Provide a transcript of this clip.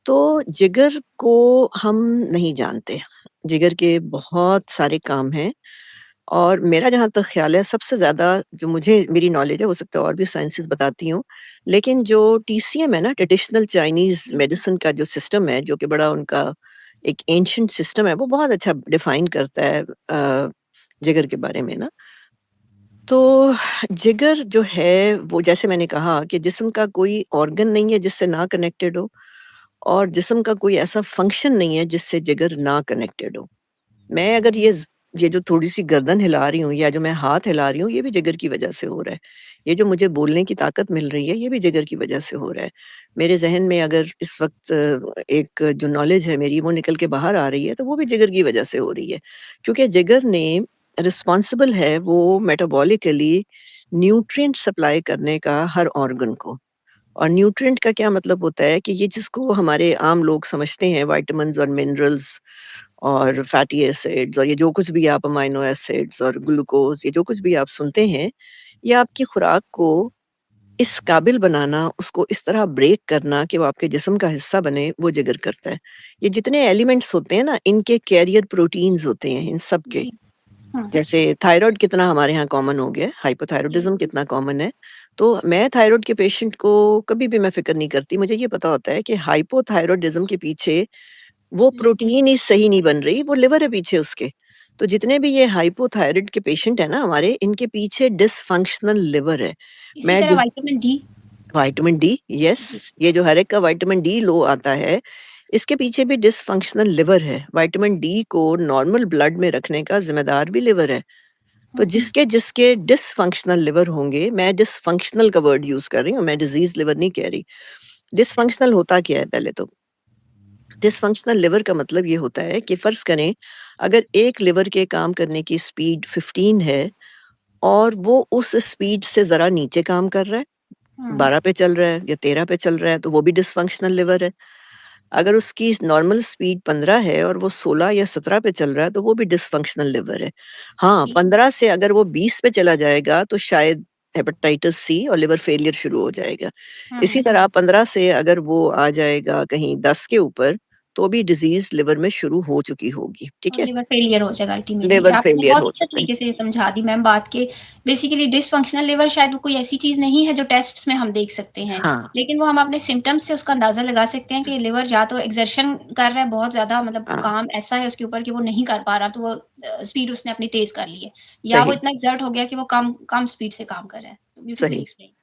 तो जिगर को हम नहीं जानते। जिगर के बहुत सारे काम हैं और मेरा जहाँ तक ख़्याल है सबसे ज़्यादा जो मुझे मेरी नॉलेज है, हो सकता है और भी साइंसेज़ बताती हों, लेकिन जो टीसीएम है ना, ट्रेडिशनल चाइनीज़ मेडिसिन का जो सिस्टम है, जो कि बड़ा उनका एक एंशिएंट सिस्टम है, वो बहुत अच्छा डिफ़ाइन करता है जिगर के बारे में ना। तो जिगर जो है, वो जैसे मैंने कहा कि जिस्म का कोई ऑर्गन नहीं है जिससे ना कनेक्टेड हो और जिस्म का कोई ऐसा फंक्शन नहीं है जिससे जिगर ना कनेक्टेड हो। मैं अगर ये जो थोड़ी-सी गर्दन हिला रही हूँ या जो मैं हाथ हिला रही हूँ, ये भी जिगर की वजह से हो रहा है। ये जो मुझे बोलने की ताकत मिल रही है, ये भी जिगर की वजह से हो रहा है। मेरे ज़हन में अगर इस वक़्त एक जो नॉलेज है मेरी वो निकल के बाहर आ रही है, तो वो भी जिगर की वजह से हो रही है। क्योंकि जिगर ने रिस्पॉन्सिबल है वो मेटाबॉलिकली न्यूट्रिएंट सप्लाई करने का हर ऑर्गन को। और न्यूट्रिएंट का क्या मतलब होता है कि ये जिसको हमारे आम लोग समझते हैं विटामिन्स और मिनरल्स और फैटी एसिड्स और ये जो कुछ भी आप अमाइनो एसिड्स और ग्लूकोज ये जो कुछ भी आप सुनते हैं, ये आपकी खुराक को इस काबिल बनाना, उसको इस तरह ब्रेक करना कि वो आपके जिस्म का हिस्सा बने, वो जिगर करता है। ये जितने एलिमेंट्स होते हैं ना, इनके कैरियर प्रोटीन्स होते हैं इन सब के। जी। हाँ, जैसे थायरॉइड कितना हमारे यहाँ कॉमन हो गया है, जी। हाइपोथायरॉयडिज़्म कितना कॉमन है। तो मैं थायरॉइड के पेशेंट को कभी भी मैं फ़िक्र नहीं करती। मुझे ये पता होता है कि हाइपोथायरॉयडिज़्म के पीछे वो हुँ, प्रोटीन ही सही नहीं बन रही, वो लिवर है पीछे उसके। तो जितने भी ये हाइपोथायरॉइड के पेशेंट हैं ना हमारे, इनके पीछे डिसफंक्शनल लिवर है। इसी मैं तरह this vitamin D. Vitamin D, yes, जी। ये जो हर एक का विटामिन डी लो आता है, इसके पीछे भी डिसफंक्शनल लिवर है। विटामिन डी को नॉर्मल ब्लड में रखने का ज़िम्मेदार भी लिवर है। तो हुँ, हुँ। जिसके डिसफंक्शनल लिवर होंगे, मैं डिसफंक्शनल का वर्ड यूज़ कर रही हूँ, मैं डिज़ीज़ लिवर नहीं कह रही। डिसफंक्शनल होता क्या है पहले तो? डिसफंक्शनल लिवर का मतलब ये होता है कि फ़र्ज़ करें, अगर एक लिवर के काम करने की स्पीड 15 है और वो उस स्पीड से ज़रा नीचे काम कर रहा है, हुँ, 12 पे चल रहा है या 13 पे चल रहा है, तो वो भी डिसफंक्शनल लिवर है। अगर उसकी नॉर्मल स्पीड 15 है और वो 16 या 17 पे चल रहा है, तो वो भी डिसफंक्शनल लिवर है। हाँ, जी। 15 से अगर वो 20 पे चला जाएगा, तो शायद हेपेटाइटिस सी और लिवर फेलियर शुरू हो जाएगा। हुँ, इसी हुँ। तरह 15 से अगर वो आ जाएगा कहीं 10 के ऊपर, तो भी डिज़ीज़ लिवर में शुरू हो चुकी होगी, ठीक और है? लिवर फेलियर हो जाएगा अल्टीमेटली। लिवर आपने फेलियर बहुत हो अच्छे सकता है। तरीके से समझा दी मैम बात कि बेसिकली डिसफंक्शनल लिवर शायद वो कोई ऐसी चीज़ नहीं है जो टेस्ट्स में हम देख सकते हैं। हाँ, लेकिन वो हम अपने सिम्पटम्स से उसका अंदाज़ा लगा सकते हैं कि लिवर या तो एक्सर्शन कर रहा है बहुत ज़्यादा मतलब हाँ, काम ऐसा है उसके ऊपर कि वो नहीं कर पा रहा तो वो स्पीड उसने अपनी तेज़ कर ली है। या वो सही, इतना एक्सर्ट हो गया कि वो कम कम स्पीड से काम कर रहा है। ब्यूटीफुली सही। एक्सप्लेन्ड।